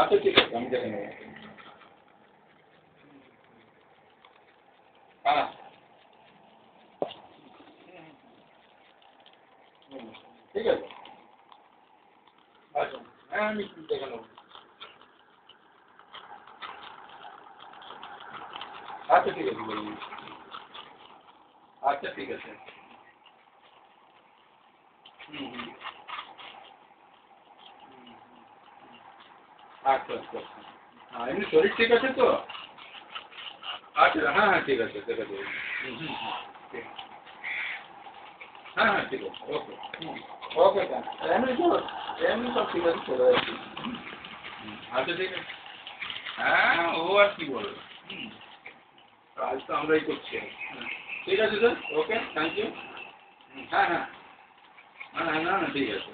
আচ্ছা ঠিক আছে, আমি দেখে নেবো। হ্যাঁ ঠিক আছে। আচ্ছা হ্যাঁ, আমি দেখে নেবো। আচ্ছা ঠিক আছে, বলুন। আচ্ছা ঠিক আছে। হুম হুম। আচ্ছা আচ্ছা আচ্ছা। হ্যাঁ, এমনি শরীর ঠিক আছে তো? আচ্ছা হ্যাঁ হ্যাঁ ঠিক আছে, দেখে দেবো। হুম হুম হুম, ঠিক আছে। হ্যাঁ হ্যাঁ ঠিক আছে, ওকে। হুম ওকে স্যার। এমনি সব ঠিক আছে, চলে যাচ্ছি। আচ্ছা ঠিক আছে। হ্যাঁ, ও আর কি বলবো। হুম, কাজ তো আমরাই করছি। হুম, ঠিক আছে স্যার, ওকে, থ্যাংক ইউ। হ্যাঁ হ্যাঁ। হ্যাঁ হ্যাঁ, না না ঠিক আছে।